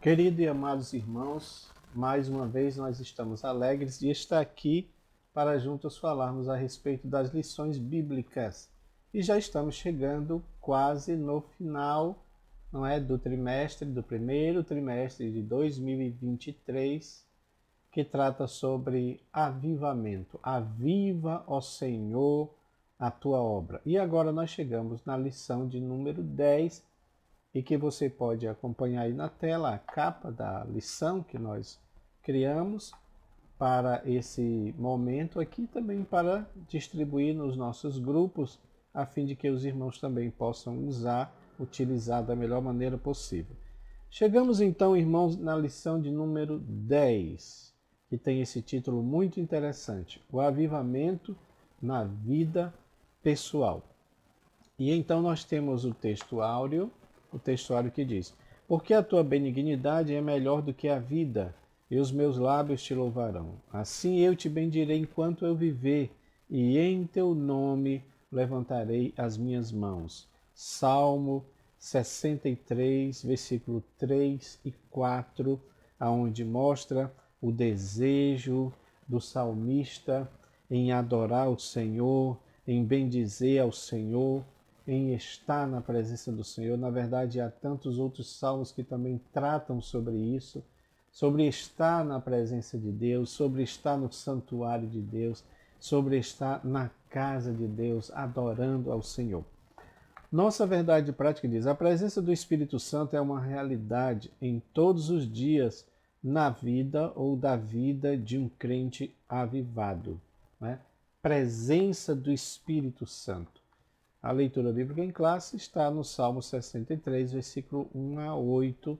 Querido e amados irmãos, mais uma vez nós estamos alegres de estar aqui para juntos falarmos a respeito das lições bíblicas. E já estamos chegando quase no final, não é, do primeiro trimestre de 2023, que trata sobre avivamento. Aviva, ó Senhor, a tua obra. E agora nós chegamos na lição de número 10, e que você pode acompanhar aí na tela a capa da lição que nós criamos para esse momento aqui, também para distribuir nos nossos grupos, a fim de que os irmãos também possam utilizar da melhor maneira possível. Chegamos então, irmãos, na lição de número 10, que tem esse título muito interessante: O avivamento na vida pessoal. E então nós temos o textuário que diz: Porque a tua benignidade é melhor do que a vida, e os meus lábios te louvarão. Assim eu te bendirei enquanto eu viver, e em teu nome levantarei as minhas mãos. Salmo 63, versículo 3 e 4, aonde mostra o desejo do salmista em adorar o Senhor, em bendizer ao Senhor, em estar na presença do Senhor. Na verdade, há tantos outros salmos que também tratam sobre isso, sobre estar na presença de Deus, sobre estar no santuário de Deus, sobre estar na casa de Deus, adorando ao Senhor. Nossa verdade prática diz: a presença do Espírito Santo é uma realidade em todos os dias na vida ou da vida de um crente avivado. Né? Presença do Espírito Santo. A leitura bíblica em classe está no Salmo 63, versículo 1 a 8,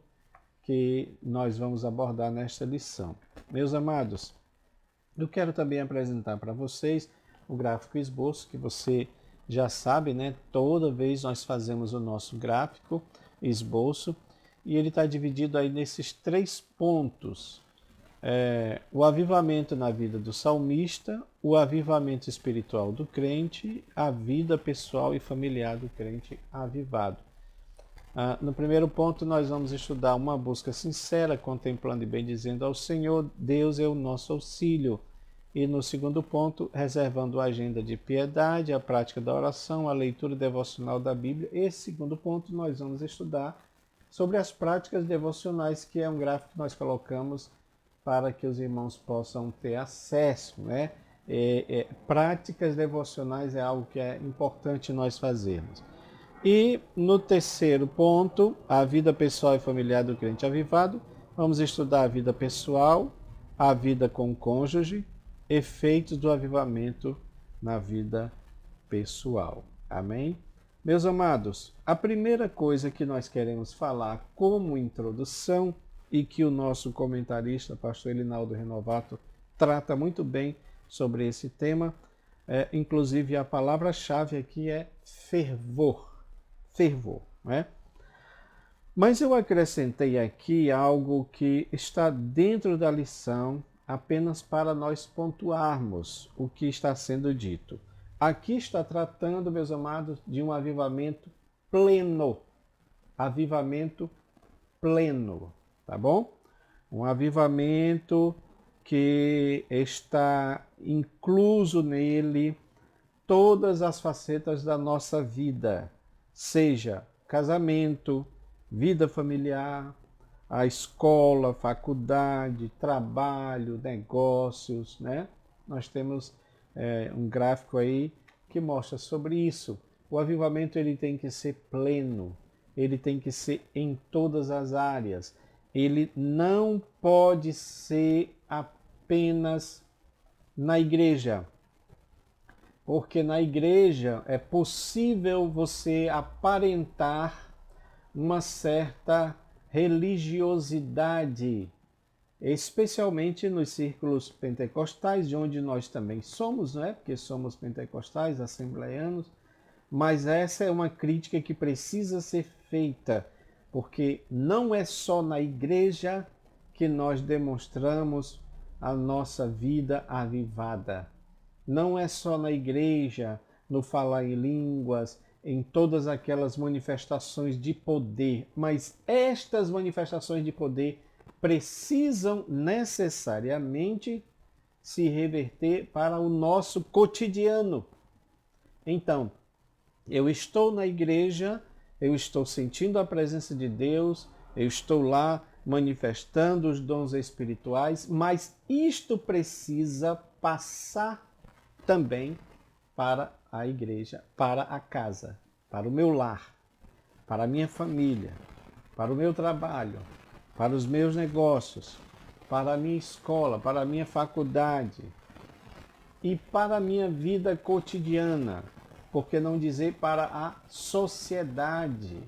que nós vamos abordar nesta lição. Meus amados, eu quero também apresentar para vocês o gráfico esboço, que você já sabe, né? Toda vez nós fazemos o nosso gráfico esboço, e ele está dividido aí nesses 3 pontos. O avivamento na vida do salmista, o avivamento espiritual do crente, a vida pessoal e familiar do crente avivado. No primeiro ponto, nós vamos estudar uma busca sincera, contemplando e bendizendo ao Senhor. Deus é o nosso auxílio. E no segundo ponto, reservando a agenda de piedade, a prática da oração, a leitura devocional da Bíblia. Esse segundo ponto, nós vamos estudar sobre as práticas devocionais, que é um gráfico que nós colocamos para que os irmãos possam ter acesso, né? Práticas devocionais é algo que é importante nós fazermos. E no terceiro ponto, a vida pessoal e familiar do crente avivado, vamos estudar a vida pessoal, a vida com o cônjuge, efeitos do avivamento na vida pessoal. Amém? Meus amados, a primeira coisa que nós queremos falar como introdução, e que o nosso comentarista, pastor Elinaldo Renovato, trata muito bem sobre esse tema, inclusive a palavra-chave aqui é fervor. Fervor, né? Mas eu acrescentei aqui algo que está dentro da lição, apenas para nós pontuarmos o que está sendo dito. Aqui está tratando, meus amados, de um avivamento pleno. Avivamento pleno, tá bom? Um avivamento que está incluso nele todas as facetas da nossa vida, seja casamento, vida familiar, a escola, faculdade, trabalho, negócios, né? Nós temos um gráfico aí que mostra sobre isso. O avivamento ele tem que ser pleno, ele tem que ser em todas as áreas. Ele não pode ser apenas na igreja, porque na igreja é possível você aparentar uma certa religiosidade, especialmente nos círculos pentecostais, de onde nós também somos, né? Porque somos pentecostais, assembleianos, mas essa é uma crítica que precisa ser feita, porque não é só na igreja que nós demonstramos a nossa vida avivada. Não é só na igreja, no falar em línguas, em todas aquelas manifestações de poder, mas estas manifestações de poder precisam necessariamente se reverter para o nosso cotidiano. Então, eu estou na igreja, eu estou sentindo a presença de Deus, eu estou lá manifestando os dons espirituais, mas isto precisa passar também para a igreja, para a casa, para o meu lar, para a minha família, para o meu trabalho, para os meus negócios, para a minha escola, para a minha faculdade e para a minha vida cotidiana, por que não dizer para a sociedade.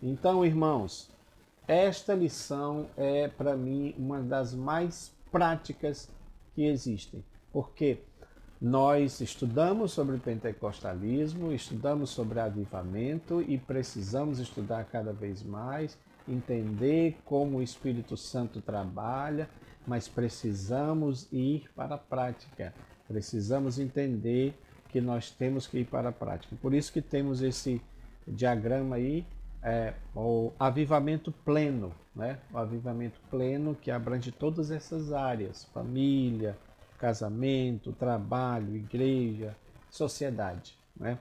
Então, irmãos, esta lição é para mim uma das mais práticas que existem, porque nós estudamos sobre pentecostalismo, estudamos sobre avivamento e precisamos estudar cada vez mais, entender como o Espírito Santo trabalha, mas precisamos ir para a prática. Precisamos entender que nós temos que ir para a prática. Por isso que temos esse diagrama aí, o avivamento pleno, né? O avivamento pleno que abrange todas essas áreas, família, casamento, trabalho, igreja, sociedade, né?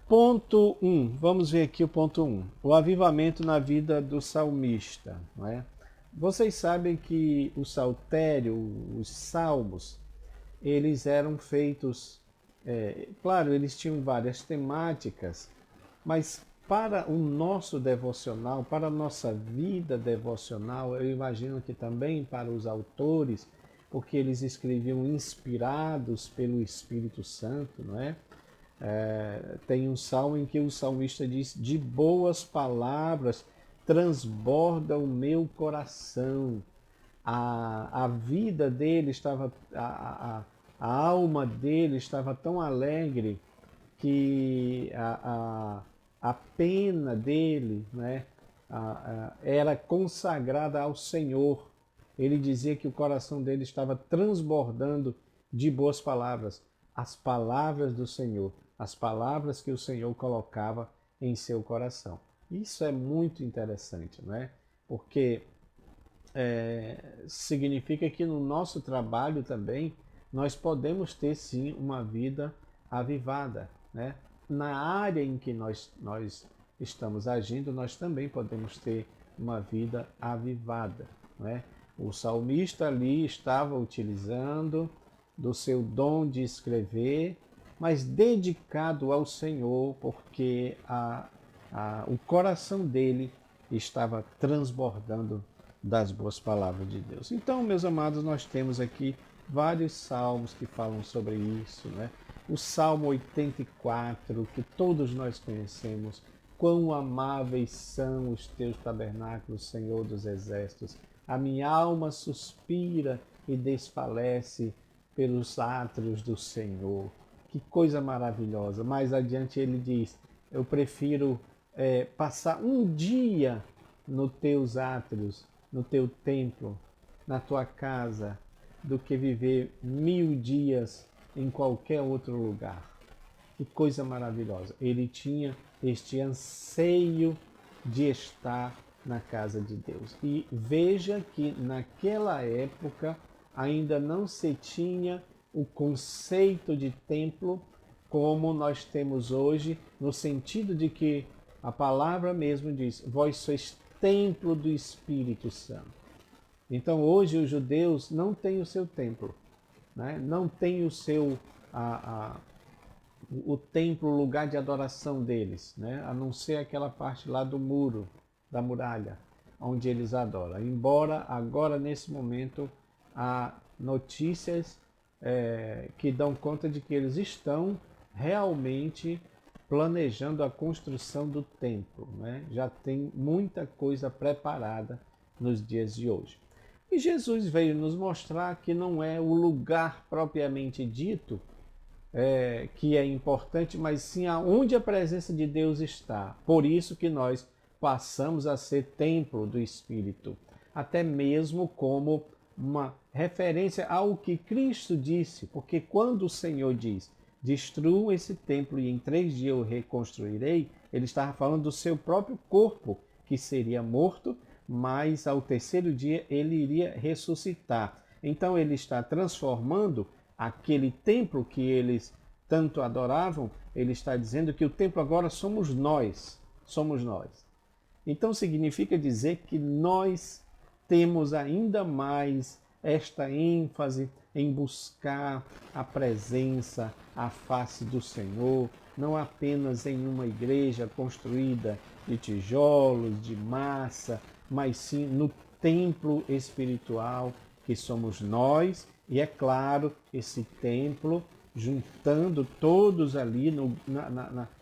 Ponto 1, vamos ver aqui o ponto 1, o avivamento na vida do salmista, não é? Vocês sabem que o saltério, os salmos, eles eram feitos, claro, eles tinham várias temáticas, mas para o nosso devocional, para a nossa vida devocional, eu imagino que também para os autores, porque eles escreviam inspirados pelo Espírito Santo, não é? Tem um salmo em que o salmista diz: de boas palavras transborda o meu coração. A vida dele estava, a alma dele estava tão alegre que a pena dele, né, era consagrada ao Senhor. Ele dizia que o coração dele estava transbordando de boas palavras, as palavras do Senhor, as palavras que o Senhor colocava em seu coração. Isso é muito interessante, né? Porque significa que no nosso trabalho também nós podemos ter sim uma vida avivada, né? Na área em que nós estamos agindo, nós também podemos ter uma vida avivada, né? O salmista ali estava utilizando do seu dom de escrever, mas dedicado ao Senhor, porque o coração dele estava transbordando das boas palavras de Deus. Então, meus amados, nós temos aqui vários salmos que falam sobre isso, né? O Salmo 84, que todos nós conhecemos: quão amáveis são os teus tabernáculos, Senhor dos exércitos. A minha alma suspira e desfalece pelos átrios do Senhor. Que coisa maravilhosa. Mais adiante ele diz: eu prefiro passar um dia nos teus átrios, no teu templo, na tua casa, do que viver 1000 dias em qualquer outro lugar. Que coisa maravilhosa. Ele tinha este anseio de estar na casa de Deus. E veja que naquela época ainda não se tinha o conceito de templo como nós temos hoje, no sentido de que a palavra mesmo diz: vós sois templo do Espírito Santo. Então hoje os judeus não têm o seu templo, né? Não tem o seu o templo, o lugar de adoração deles, né? A não ser aquela parte lá do muro, da muralha, onde eles adoram. Embora agora nesse momento há notícias que dão conta de que eles estão realmente planejando a construção do templo, né? Já tem muita coisa preparada nos dias de hoje. E Jesus veio nos mostrar que não é o lugar propriamente dito que é importante, mas sim aonde a presença de Deus está. Por isso que nós passamos a ser templo do Espírito, até mesmo como uma referência ao que Cristo disse, porque quando o Senhor diz: destruam esse templo e em 3 dias eu reconstruirei, ele estava falando do seu próprio corpo, que seria morto, mas ao 3º dia ele iria ressuscitar. Então ele está transformando aquele templo que eles tanto adoravam, ele está dizendo que o templo agora somos nós. Somos nós. Então significa dizer que nós temos ainda mais esta ênfase em buscar a presença, a face do Senhor, não apenas em uma igreja construída de tijolos, de massa, mas sim no templo espiritual que somos nós, e é claro, esse templo juntando todos ali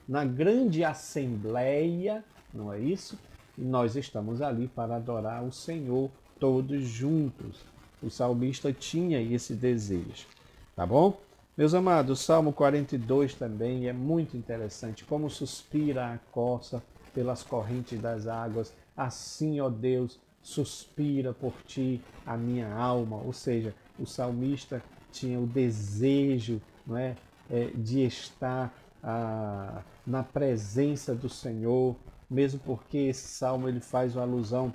na grande assembleia, não é isso? E nós estamos ali para adorar o Senhor todos juntos. O salmista tinha esse desejo, tá bom? Meus amados, o Salmo 42 também é muito interessante, como suspira a corça pelas correntes das águas, assim, ó Deus, suspira por ti a minha alma. Ou seja, o salmista tinha o desejo, não é, de estar na presença do Senhor, mesmo porque esse salmo ele faz uma alusão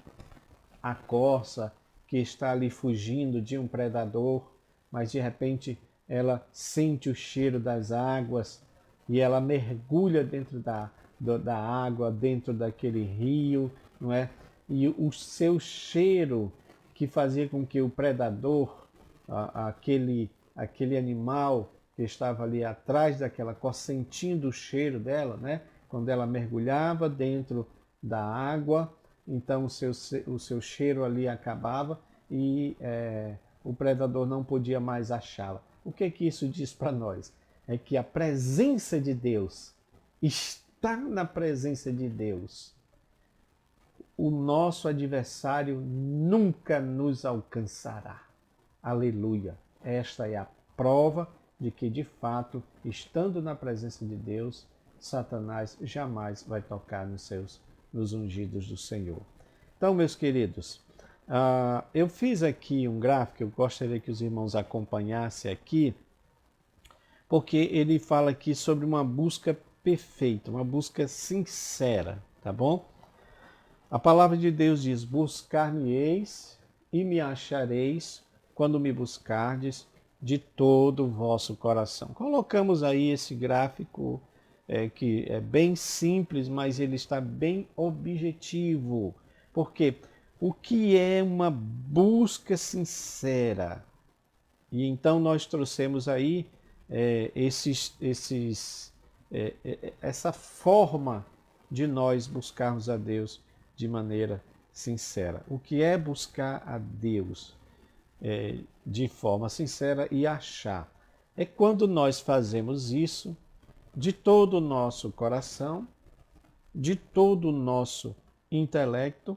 à corça que está ali fugindo de um predador, mas de repente ela sente o cheiro das águas e ela mergulha dentro da água, dentro daquele rio, não é? E o seu cheiro que fazia com que o predador, aquele animal que estava ali atrás daquela corça, sentindo o cheiro dela, né? Quando ela mergulhava dentro da água, então o seu cheiro ali acabava e o predador não podia mais achá-la. O que isso diz para nós? É que a presença de Deus, está na presença de Deus, o nosso adversário nunca nos alcançará. Aleluia! Esta é a prova de que, de fato, estando na presença de Deus, Satanás jamais vai tocar nos ungidos do Senhor. Então, meus queridos, eu fiz aqui um gráfico, eu gostaria que os irmãos acompanhassem aqui, porque ele fala aqui sobre uma busca perfeita, uma busca sincera, tá bom? A palavra de Deus diz: buscar-me-eis e me achareis quando me buscardes de todo o vosso coração. Colocamos aí esse gráfico que é bem simples, mas ele está bem objetivo. Porque o que é uma busca sincera? E então nós trouxemos aí essa forma de nós buscarmos a Deus de maneira sincera. O que é buscar a Deus de forma sincera e achar? É quando nós fazemos isso de todo o nosso coração, de todo o nosso intelecto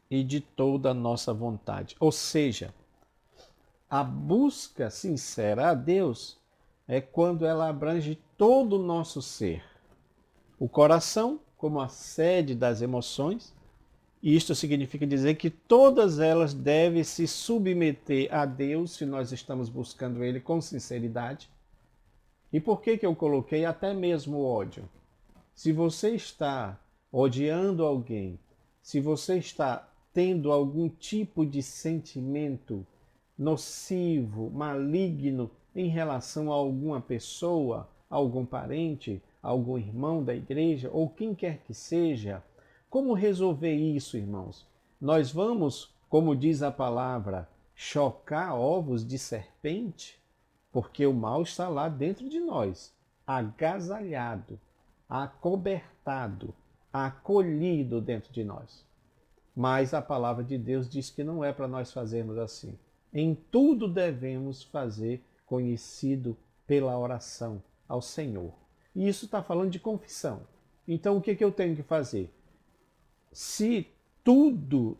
e de toda a nossa vontade. Ou seja, a busca sincera a Deus é quando ela abrange todo o nosso ser. O coração, como a sede das emoções, e isto significa dizer que todas elas devem se submeter a Deus se nós estamos buscando Ele com sinceridade. E por que eu coloquei até mesmo o ódio? Se você está odiando alguém, se você está tendo algum tipo de sentimento nocivo, maligno em relação a alguma pessoa, algum parente, algum irmão da igreja ou quem quer que seja, como resolver isso, irmãos? Nós vamos, como diz a palavra, chocar ovos de serpente? Porque o mal está lá dentro de nós, agasalhado, acobertado, acolhido dentro de nós. Mas a palavra de Deus diz que não é para nós fazermos assim. Em tudo devemos fazer conhecido pela oração ao Senhor. E isso está falando de confissão. Então o que eu tenho que fazer? Se todo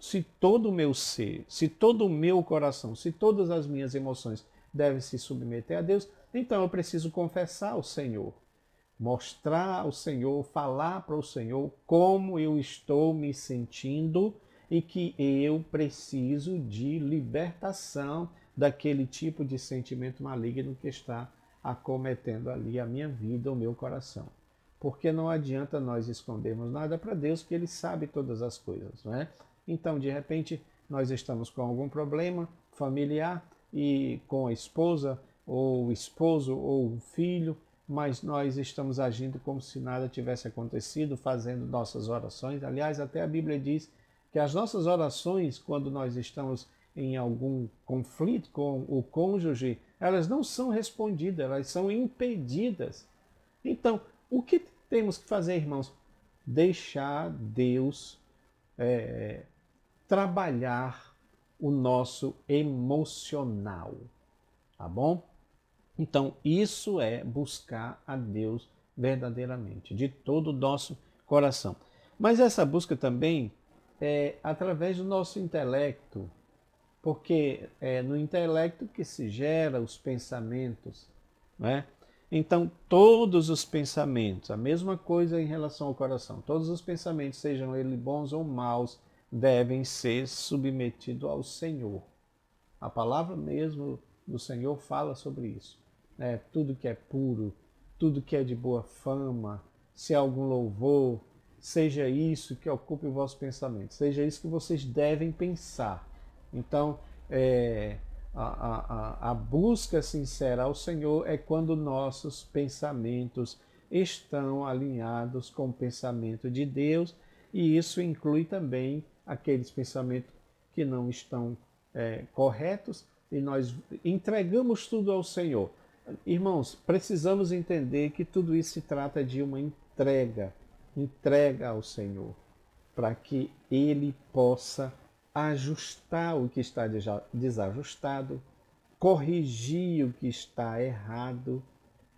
o meu ser, se todo o meu coração, se todas as minhas emoções devem se submeter a Deus, então eu preciso confessar ao Senhor, mostrar ao Senhor, falar para o Senhor como eu estou me sentindo e que eu preciso de libertação daquele tipo de sentimento maligno que está acometendo ali a minha vida, o meu coração. Porque não adianta nós escondermos nada para Deus, que Ele sabe todas as coisas, não é? Então, de repente, nós estamos com algum problema familiar e com a esposa, ou o esposo, ou o filho, mas nós estamos agindo como se nada tivesse acontecido, fazendo nossas orações. Aliás, até a Bíblia diz que as nossas orações, quando nós estamos em algum conflito com o cônjuge, elas não são respondidas, elas são impedidas. Então, o que temos que fazer, irmãos? Deixar Deus trabalhar o nosso emocional, tá bom? Então, isso é buscar a Deus verdadeiramente, de todo o nosso coração. Mas essa busca também é através do nosso intelecto, porque é no intelecto que se gera os pensamentos, né? Então, todos os pensamentos, a mesma coisa em relação ao coração, todos os pensamentos, sejam eles bons ou maus, devem ser submetidos ao Senhor. A palavra mesmo do Senhor fala sobre isso. Né? Tudo que é puro, tudo que é de boa fama, se há algum louvor, seja isso que ocupe o vosso pensamento, seja isso que vocês devem pensar. Então, a busca sincera ao Senhor é quando nossos pensamentos estão alinhados com o pensamento de Deus, e isso inclui também aqueles pensamentos que não estão corretos, e nós entregamos tudo ao Senhor. Irmãos, precisamos entender que tudo isso se trata de uma entrega ao Senhor, para que Ele possa ajustar o que está desajustado, corrigir o que está errado,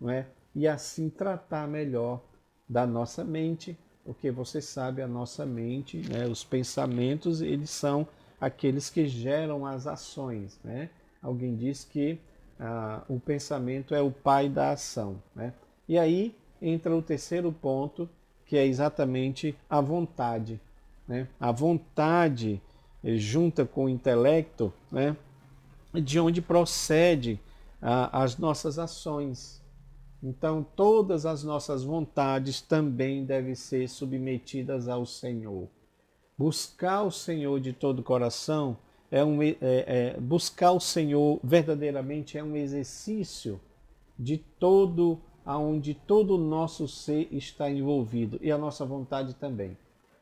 não é? E assim tratar melhor da nossa mente, porque você sabe, a nossa mente, né, os pensamentos, eles são aqueles que geram as ações, né? Alguém diz que o pensamento é o pai da ação, né? E aí entra o terceiro ponto, que é exatamente a vontade, né? A vontade junta com o intelecto, né? De onde procede as nossas ações. Então, todas as nossas vontades também devem ser submetidas ao Senhor. Buscar o Senhor de todo o coração buscar o Senhor verdadeiramente é um exercício de todo aonde todo o nosso ser está envolvido, e a nossa vontade também.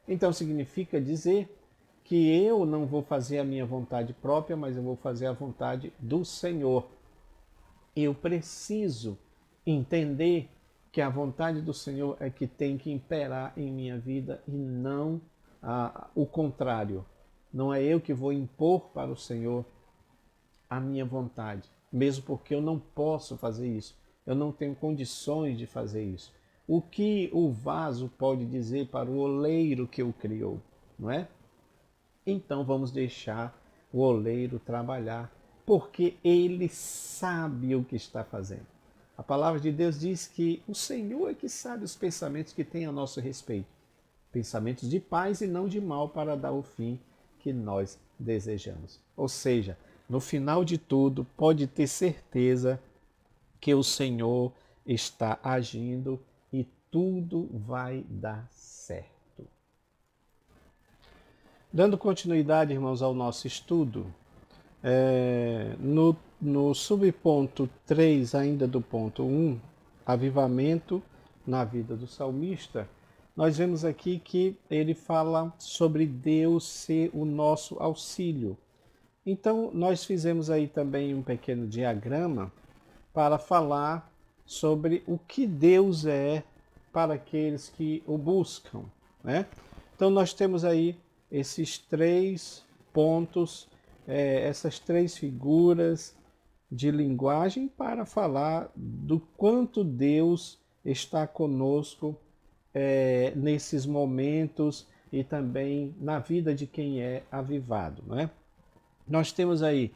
Então significa dizer que eu não vou fazer a minha vontade própria, mas eu vou fazer a vontade do Senhor. Eu preciso entender que a vontade do Senhor é que tem que imperar em minha vida, e não o contrário. Não é eu que vou impor para o Senhor a minha vontade, mesmo porque eu não posso fazer isso. Eu não tenho condições de fazer isso. O que o vaso pode dizer para o oleiro que o criou, não é? Então vamos deixar o oleiro trabalhar, porque ele sabe o que está fazendo. A palavra de Deus diz que o Senhor é que sabe os pensamentos que tem a nosso respeito. Pensamentos de paz e não de mal, para dar o fim que nós desejamos. Ou seja, no final de tudo, pode ter certeza que o Senhor está agindo e tudo vai dar certo. Dando continuidade, irmãos, ao nosso estudo, no subponto 3, ainda do ponto 1, avivamento na vida do salmista, nós vemos aqui que ele fala sobre Deus ser o nosso auxílio. Então, nós fizemos aí também um pequeno diagrama para falar sobre o que Deus é para aqueles que o buscam, né? Então, nós temos aí esses três pontos, essas três figuras de linguagem para falar do quanto Deus está conosco nesses momentos e também na vida de quem é avivado, né? Nós temos aí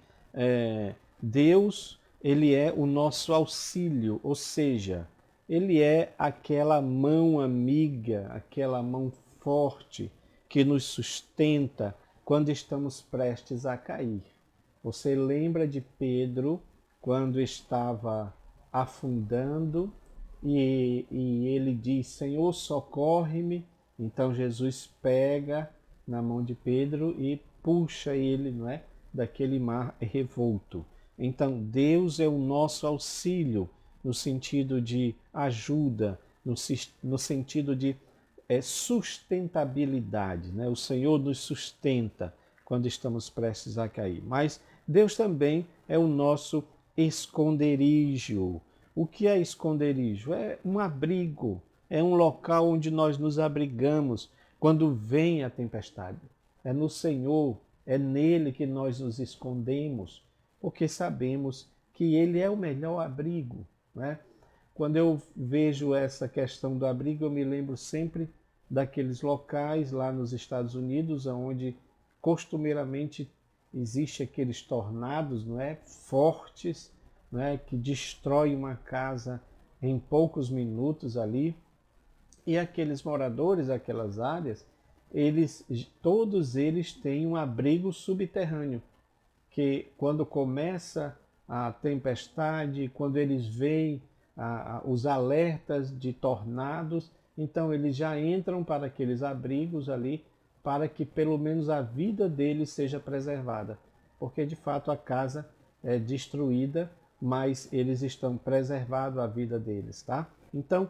Deus, ele é o nosso auxílio, ou seja, ele é aquela mão amiga, aquela mão forte que nos sustenta quando estamos prestes a cair. Você lembra de Pedro quando estava afundando e ele diz: Senhor, socorre-me. Então Jesus pega na mão de Pedro e puxa ele, não é, daquele mar revolto. Então Deus é o nosso auxílio no sentido de ajuda, no sentido de sustentabilidade, né? O Senhor nos sustenta quando estamos prestes a cair. Mas Deus também é o nosso esconderijo. O que é esconderijo? É um abrigo, é um local onde nós nos abrigamos quando vem a tempestade. É no Senhor, é nele que nós nos escondemos, porque sabemos que ele é o melhor abrigo, né? Quando eu vejo essa questão do abrigo, eu me lembro sempre daqueles locais lá nos Estados Unidos, onde costumeiramente existe aqueles tornados, não é, fortes, não é, que destrói uma casa em poucos minutos ali. E aqueles moradores daquelas áreas, todos eles têm um abrigo subterrâneo, que quando começa a tempestade, quando eles veem os alertas de tornados, então eles já entram para aqueles abrigos ali, para que pelo menos a vida deles seja preservada. Porque de fato a casa é destruída, mas eles estão preservados a vida deles, tá? Então,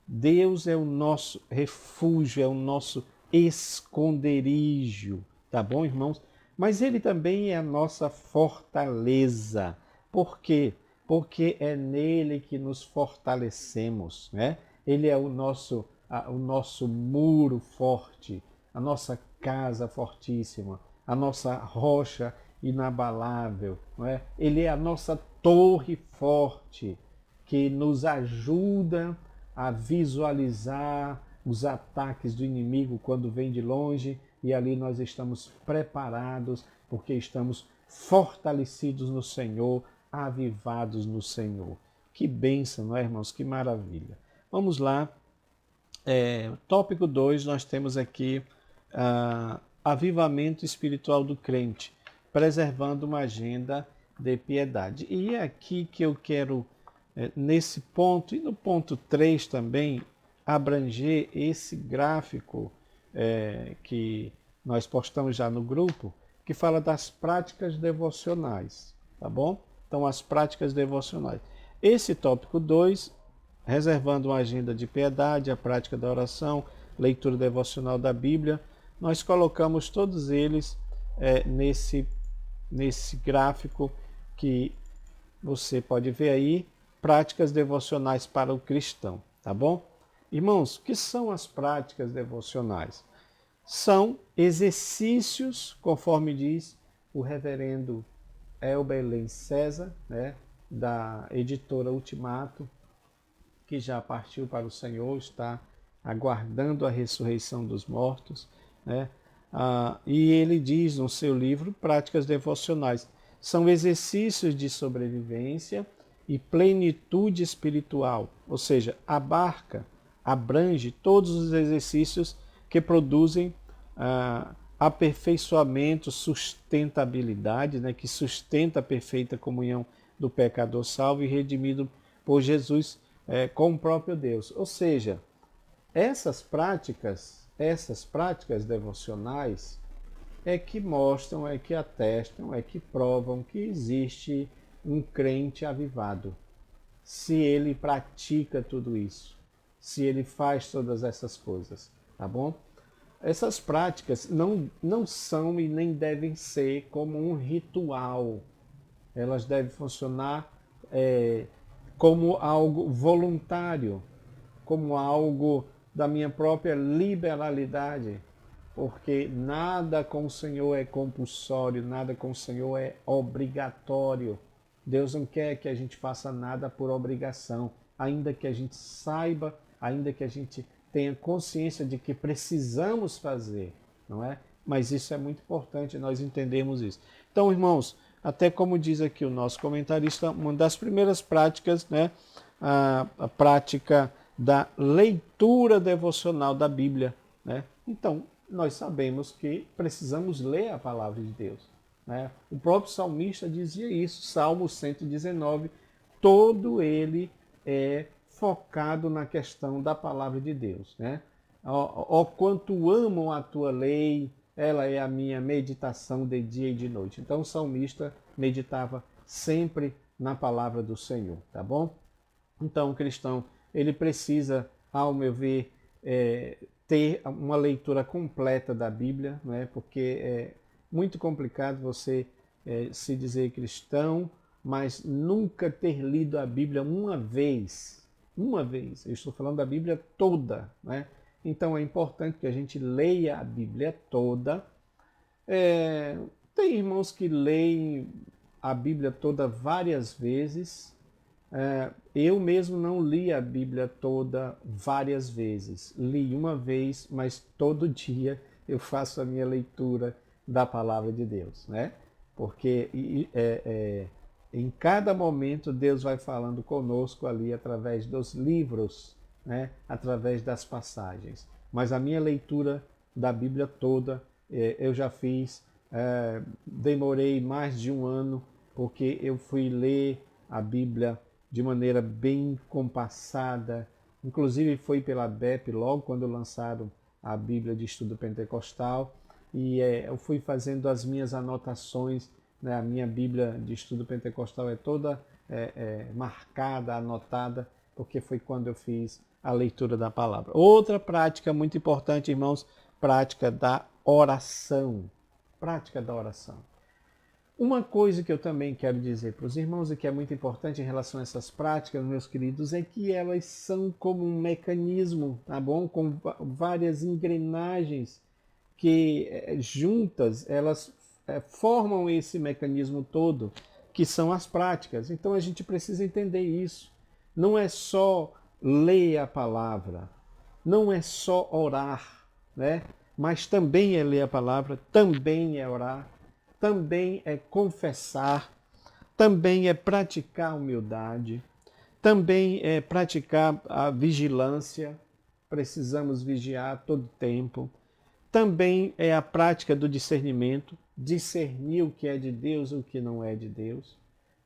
Deus é o nosso refúgio, é o nosso esconderijo, tá bom, irmãos? Mas ele também é a nossa fortaleza. Por quê? Porque é nele que nos fortalecemos, né? Ele é o nosso muro forte, a nossa casa fortíssima, a nossa rocha inabalável, não é? Ele é a nossa torre forte que nos ajuda a visualizar os ataques do inimigo quando vem de longe, e ali nós estamos preparados porque estamos fortalecidos no Senhor, avivados no Senhor. Que bênção, não é, irmãos? Que maravilha. Vamos lá. Tópico 2, nós temos aqui avivamento espiritual do crente, preservando uma agenda de piedade. E é aqui que eu quero, nesse ponto, e no ponto 3 também, abranger esse gráfico que nós postamos já no grupo, que fala das práticas devocionais, tá bom? Então, as práticas devocionais. Esse tópico 2, reservando uma agenda de piedade, a prática da oração, leitura devocional da Bíblia, nós colocamos todos eles nesse gráfico que você pode ver aí, práticas devocionais para o cristão, tá bom? Irmãos, o que são as práticas devocionais? São exercícios, conforme diz o reverendo Elber Len César, né, da editora Ultimato, que já partiu para o Senhor, está aguardando a ressurreição dos mortos, né? E ele diz no seu livro Práticas Devocionais, são exercícios de sobrevivência e plenitude espiritual, ou seja, abrange todos os exercícios que produzem aperfeiçoamento, sustentabilidade, né, que sustenta a perfeita comunhão do pecador salvo e redimido por Jesus com o próprio Deus. Ou seja, essas práticas devocionais é que mostram, é que atestam, é que provam que existe um crente avivado. Se ele pratica tudo isso, se ele faz todas essas coisas, tá bom? Essas práticas não são e nem devem ser como um ritual. Elas devem funcionar como algo voluntário, como algo da minha própria liberalidade, porque nada com o Senhor é compulsório, nada com o Senhor é obrigatório. Deus não quer que a gente faça nada por obrigação, ainda que a gente saiba, ainda que a gente tenha consciência de que precisamos fazer, não é? Mas isso é muito importante, nós entendemos isso. Então, irmãos, até como diz aqui o nosso comentarista, uma das primeiras práticas, né, a prática da leitura devocional da Bíblia, né? Então, nós sabemos que precisamos ler a palavra de Deus, né? O próprio salmista dizia isso, Salmo 119, todo ele é focado na questão da palavra de Deus, né? Ó quanto amo a tua lei, ela é a minha meditação de dia e de noite. Então o salmista meditava sempre na palavra do Senhor, tá bom? Então o cristão, ele precisa, ao meu ver, ter uma leitura completa da Bíblia, não é? Porque é muito complicado você se dizer cristão, mas nunca ter lido a Bíblia uma vez. Uma vez. Eu estou falando da Bíblia toda, né? Então é importante que a gente leia a Bíblia toda. Tem irmãos que leem a Bíblia toda várias vezes. Eu mesmo não li a Bíblia toda várias vezes. Li uma vez, mas todo dia eu faço a minha leitura da palavra de Deus, né? Porque em cada momento Deus vai falando conosco ali através dos livros, né? Através das passagens. Mas a minha leitura da Bíblia toda eu já fiz, demorei mais de um ano, porque eu fui ler a Bíblia de maneira bem compassada. Inclusive foi pela BEP logo quando lançaram a Bíblia de Estudo Pentecostal, e eu fui fazendo as minhas anotações, né? A minha Bíblia de Estudo Pentecostal é toda marcada, anotada, porque foi quando eu fiz a leitura da palavra. Outra prática muito importante, irmãos, prática da oração. Prática da oração. Uma coisa que eu também quero dizer para os irmãos e que é muito importante em relação a essas práticas, meus queridos, é que elas são como um mecanismo, tá bom? Com várias engrenagens que juntas elas formam esse mecanismo todo, que são as práticas. Então a gente precisa entender isso. Não é só ler a palavra, não é só orar, né? Mas também é ler a palavra, também é orar, também é confessar, também é praticar a humildade, também é praticar a vigilância, precisamos vigiar todo tempo. Também é a prática do discernimento, discernir o que é de Deus e o que não é de Deus,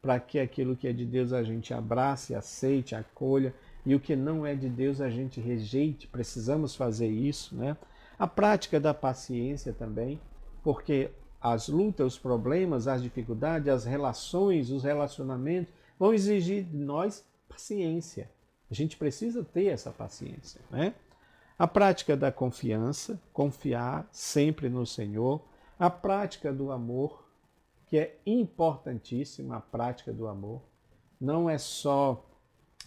para que aquilo que é de Deus a gente abrace, aceite, acolha, e o que não é de Deus a gente rejeite, precisamos fazer isso, né? A prática da paciência também, porque as lutas, os problemas, as dificuldades, as relações, os relacionamentos vão exigir de nós paciência. A gente precisa ter essa paciência, né? A prática da confiança, confiar sempre no Senhor. A prática do amor, que é importantíssima, a prática do amor. Não é só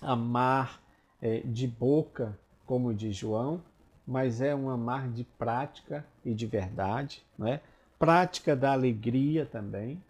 amar de boca, como diz João, mas é um amar de prática e de verdade, não é? Prática da alegria também.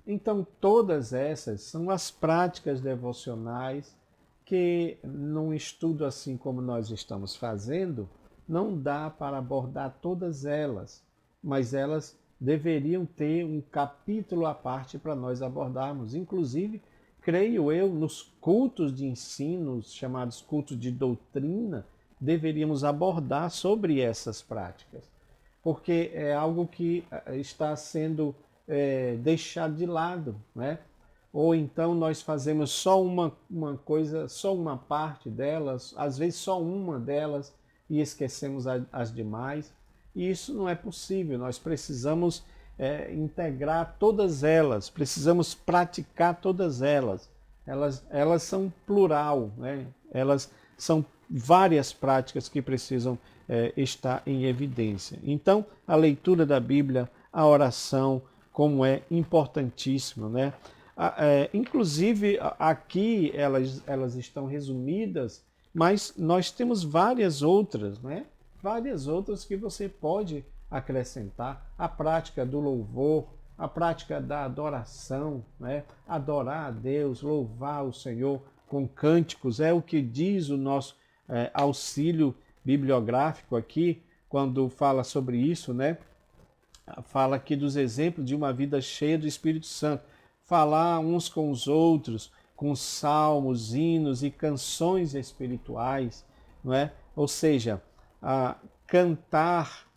Então, todas essas são as práticas devocionais que, num estudo assim como nós estamos fazendo, não dá para abordar todas elas, mas elas deveriam ter um capítulo à parte para nós abordarmos. Inclusive, creio eu, nos cultos de ensino, chamados cultos de doutrina, deveríamos abordar sobre essas práticas, porque é algo que está sendo deixado de lado, né? Ou então nós fazemos só uma coisa, só uma parte delas, às vezes só uma delas, e esquecemos as demais. E isso não é possível, nós precisamos integrar todas elas, precisamos praticar todas elas. Elas são plural, né? Elas são várias práticas que precisam estar em evidência. Então, a leitura da Bíblia, a oração, como é importantíssimo, né? Inclusive, aqui elas estão resumidas, mas nós temos várias outras, né? Várias outras que você pode acrescentar. A prática do louvor, a prática da adoração, né? Adorar a Deus, louvar o Senhor com cânticos, é o que diz o nosso auxílio bibliográfico aqui, quando fala sobre isso, né? Fala aqui dos exemplos de uma vida cheia do Espírito Santo. Falar uns com os outros, com salmos, hinos e canções espirituais, não é? Ou seja, cantar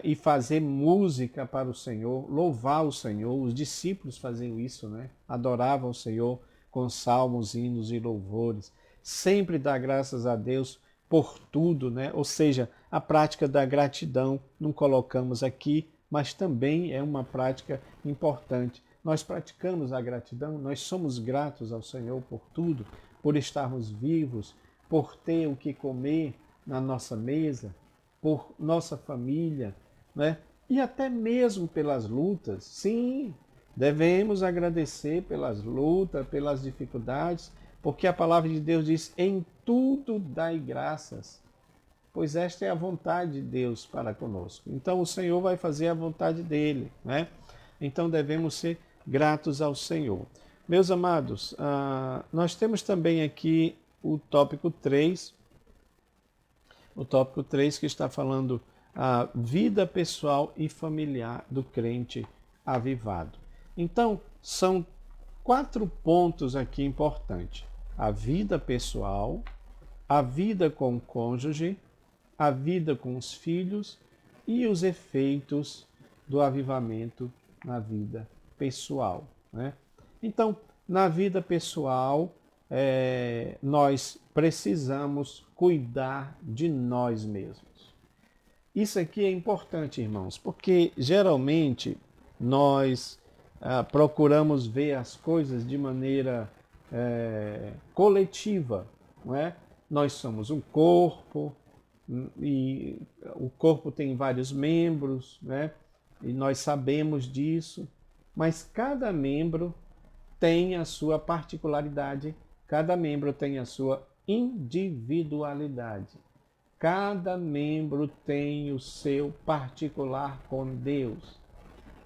e fazer música para o Senhor, louvar o Senhor. Os discípulos faziam isso, né? Adoravam o Senhor com salmos, hinos e louvores. Sempre dar graças a Deus por tudo, né? Ou seja, a prática da gratidão não colocamos aqui, mas também é uma prática importante. Nós praticamos a gratidão, nós somos gratos ao Senhor por tudo, por estarmos vivos, por ter o que comer na nossa mesa, por nossa família, né? E até mesmo pelas lutas. Sim, devemos agradecer pelas lutas, pelas dificuldades, porque a palavra de Deus diz: em tudo dai graças, pois esta é a vontade de Deus para conosco. Então o Senhor vai fazer a vontade dele, né? Então devemos ser gratos ao Senhor. Meus amados, nós temos também aqui o tópico 3, que está falando a vida pessoal e familiar do crente avivado. Então, são 4 pontos aqui importantes: a vida pessoal, a vida com o cônjuge, a vida com os filhos e os efeitos do avivamento na vida pessoal, né? Então, na vida pessoal, nós precisamos cuidar de nós mesmos. Isso aqui é importante, irmãos, porque geralmente nós procuramos ver as coisas de maneira coletiva, não é? Nós somos um corpo e o corpo tem vários membros, né? E nós sabemos disso, mas cada membro tem a sua particularidade, cada membro tem a sua individualidade. Cada membro tem o seu particular com Deus.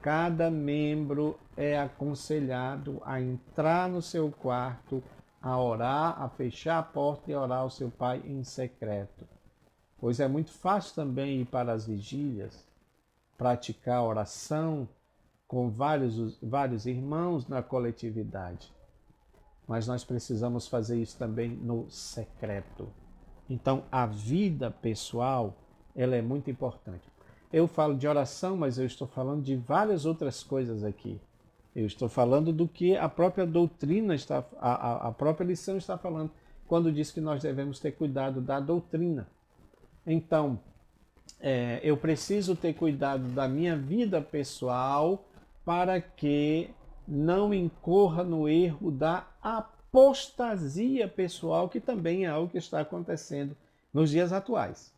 Cada membro é aconselhado a entrar no seu quarto, a orar, a fechar a porta e orar ao seu Pai em secreto. Pois é muito fácil também ir para as vigílias, praticar oração com vários irmãos na coletividade. Mas nós precisamos fazer isso também no secreto. Então, a vida pessoal, ela é muito importante. Eu falo de oração, mas eu estou falando de várias outras coisas aqui. Eu estou falando do que a própria doutrina está, a própria lição está falando, quando diz que nós devemos ter cuidado da doutrina. Então, eu preciso ter cuidado da minha vida pessoal para que não incorra no erro da apostasia pessoal, que também é algo que está acontecendo nos dias atuais.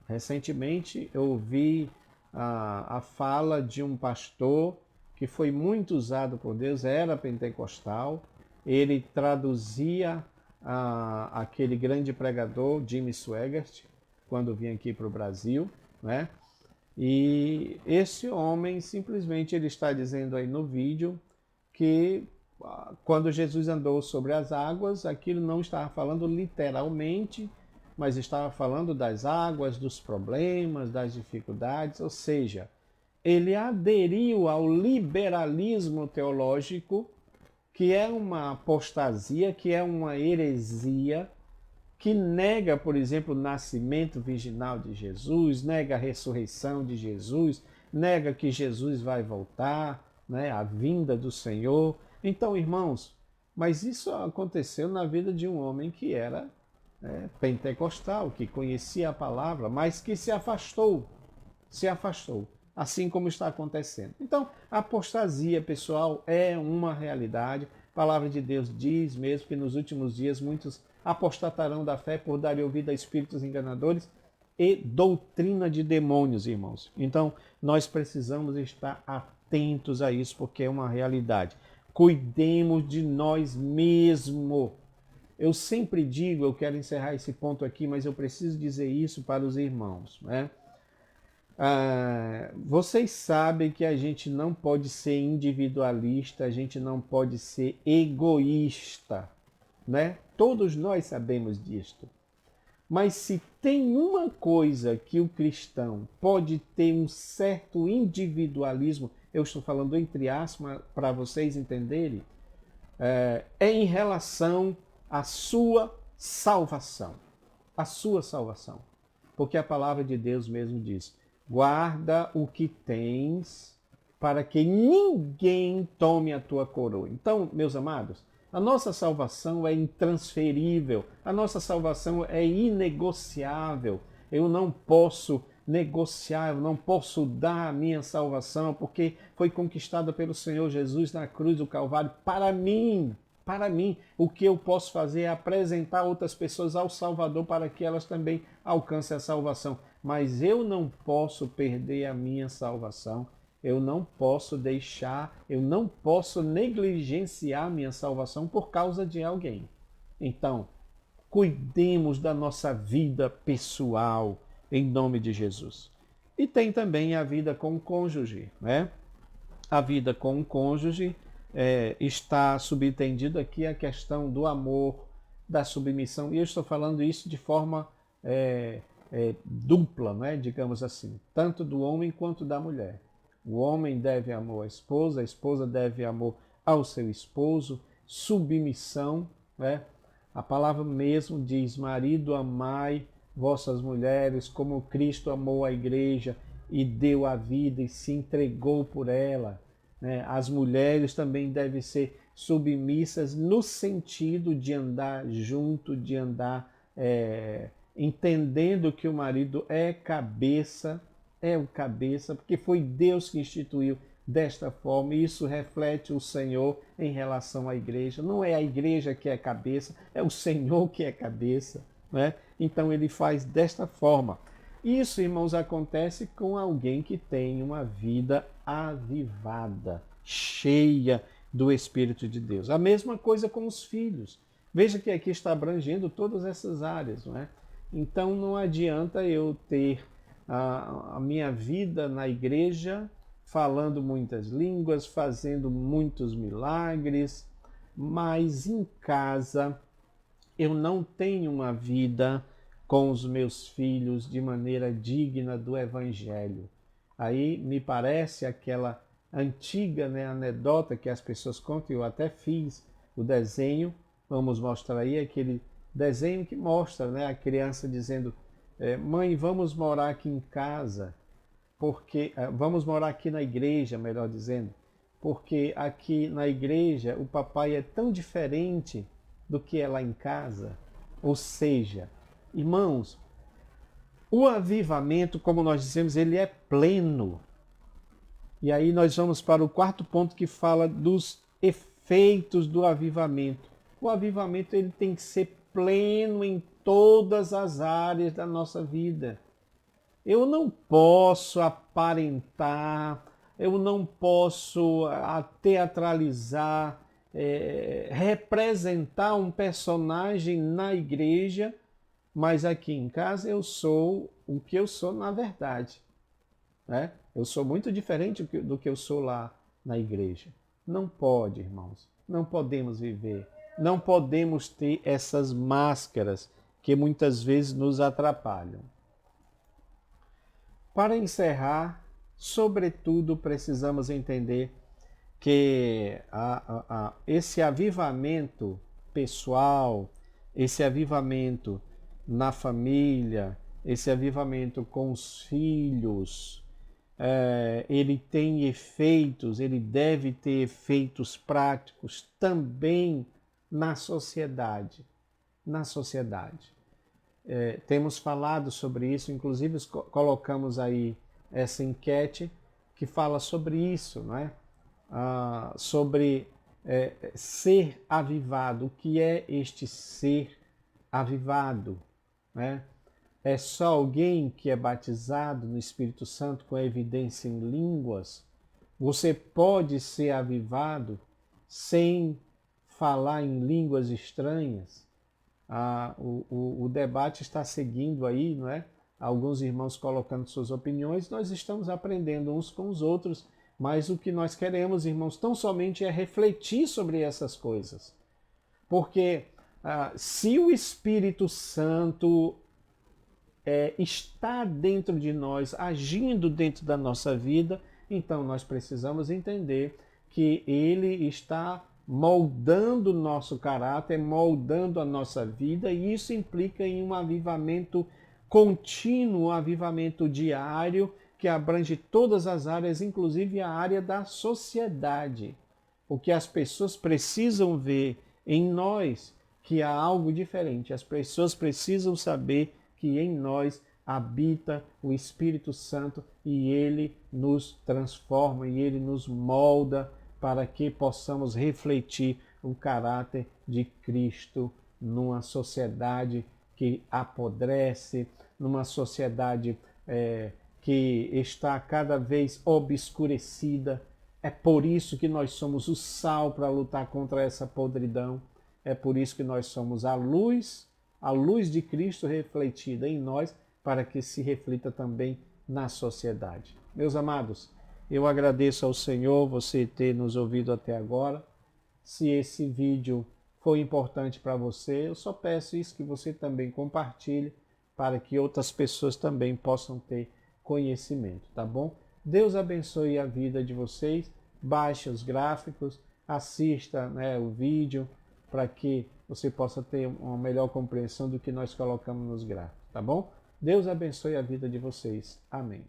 Recentemente eu ouvi a fala de um pastor que foi muito usado por Deus, era pentecostal, ele traduzia aquele grande pregador Jimmy Swaggart, quando vinha aqui para o Brasil, né? E esse homem simplesmente ele está dizendo aí no vídeo que quando Jesus andou sobre as águas, aquilo não estava falando literalmente, mas estava falando das águas, dos problemas, das dificuldades, ou seja, ele aderiu ao liberalismo teológico, que é uma apostasia, que é uma heresia, que nega, por exemplo, o nascimento virginal de Jesus, nega a ressurreição de Jesus, nega que Jesus vai voltar, né, a vinda do Senhor. Então, irmãos, mas isso aconteceu na vida de um homem que era pentecostal, que conhecia a palavra, mas que se afastou, assim como está acontecendo. Então, a apostasia, pessoal, é uma realidade. A palavra de Deus diz mesmo que nos últimos dias muitos apostatarão da fé por darem ouvido a espíritos enganadores e doutrina de demônios, irmãos. Então, nós precisamos estar atentos a isso, porque é uma realidade. Cuidemos de nós mesmos. Eu sempre digo, eu quero encerrar esse ponto aqui, mas eu preciso dizer isso para os irmãos, né? Vocês sabem que a gente não pode ser individualista, a gente não pode ser egoísta, né? Todos nós sabemos disto. Mas se tem uma coisa que o cristão pode ter um certo individualismo, eu estou falando entre aspas para vocês entenderem, é em relação à sua salvação. A sua salvação. Porque a palavra de Deus mesmo diz: guarda o que tens para que ninguém tome a tua coroa. Então, meus amados, A nossa salvação é intransferível, a nossa salvação é inegociável. Eu não posso negociar, eu não posso dar a minha salvação, porque foi conquistada pelo Senhor Jesus na cruz do Calvário para mim. Para mim, o que eu posso fazer é apresentar outras pessoas ao Salvador para que elas também alcancem a salvação. Mas eu não posso perder a minha salvação. Eu não posso deixar, eu não posso negligenciar minha salvação por causa de alguém. Então, cuidemos da nossa vida pessoal, em nome de Jesus. E tem também a vida com o cônjuge, né? A vida com o cônjuge está subtendido aqui a questão do amor, da submissão, e eu estou falando isso de forma dupla, né? Digamos assim, tanto do homem quanto da mulher. O homem deve amor à esposa, a esposa deve amor ao seu esposo, submissão, né? A palavra mesmo diz: marido, amai vossas mulheres como Cristo amou a igreja e deu a vida e se entregou por ela. As mulheres também devem ser submissas no sentido de andar junto, de andar entendendo que o marido é o cabeça, porque foi Deus que instituiu desta forma, e isso reflete o Senhor em relação à igreja. Não é a igreja que é cabeça, é o Senhor que é cabeça, né? Então ele faz desta forma. Isso, irmãos, acontece com alguém que tem uma vida avivada, cheia do Espírito de Deus. A mesma coisa com os filhos. Veja que aqui está abrangendo todas essas áreas, não é? Então não adianta eu ter a minha vida na igreja, falando muitas línguas, fazendo muitos milagres, mas em casa eu não tenho uma vida com os meus filhos de maneira digna do Evangelho. Aí me parece aquela antiga, né, anedota que as pessoas contam, eu até fiz o desenho, vamos mostrar aí aquele desenho que mostra, né, a criança dizendo: mãe, vamos morar aqui em casa, porque vamos morar aqui na igreja, melhor dizendo, porque aqui na igreja o papai é tão diferente do que é lá em casa. Ou seja, irmãos, o avivamento, como nós dizemos, ele é pleno. E aí nós vamos para o quarto ponto, que fala dos efeitos do avivamento. O avivamento ele tem que ser pleno em todas as áreas da nossa vida. Eu não posso aparentar, eu não posso teatralizar, representar um personagem na igreja, mas aqui em casa eu sou o que eu sou na verdade, né? Eu sou muito diferente do que eu sou lá na igreja. Não pode, irmãos, não podemos viver, não podemos ter essas máscaras que muitas vezes nos atrapalham. Para encerrar, sobretudo precisamos entender que esse avivamento pessoal, esse avivamento na família, esse avivamento com os filhos, ele tem efeitos, ele deve ter efeitos práticos também na sociedade. Na sociedade. Temos falado sobre isso, inclusive colocamos aí essa enquete que fala sobre isso, não é? Sobre ser avivado. O que é este ser avivado? Né? É só alguém que é batizado no Espírito Santo com evidência em línguas? Você pode ser avivado sem falar em línguas estranhas? O debate está seguindo aí, não é? Alguns irmãos colocando suas opiniões, nós estamos aprendendo uns com os outros, mas o que nós queremos, irmãos, tão somente é refletir sobre essas coisas. Porque se o Espírito Santo está dentro de nós, agindo dentro da nossa vida, então nós precisamos entender que ele está moldando o nosso caráter, moldando a nossa vida, e isso implica em um avivamento contínuo, um avivamento diário, que abrange todas as áreas, inclusive a área da sociedade. O que as pessoas precisam ver em nós que há algo diferente. As pessoas precisam saber que em nós habita o Espírito Santo e ele nos transforma e ele nos molda para que possamos refletir o caráter de Cristo numa sociedade que apodrece, numa sociedade que está cada vez obscurecida. É por isso que nós somos o sal para lutar contra essa podridão. É por isso que nós somos a luz de Cristo refletida em nós, para que se reflita também na sociedade. Meus amados, eu agradeço ao Senhor você ter nos ouvido até agora. Se esse vídeo foi importante para você, eu só peço isso, que você também compartilhe, para que outras pessoas também possam ter conhecimento, tá bom? Deus abençoe a vida de vocês, baixe os gráficos, assista, né, o vídeo, para que você possa ter uma melhor compreensão do que nós colocamos nos gráficos, tá bom? Deus abençoe a vida de vocês. Amém.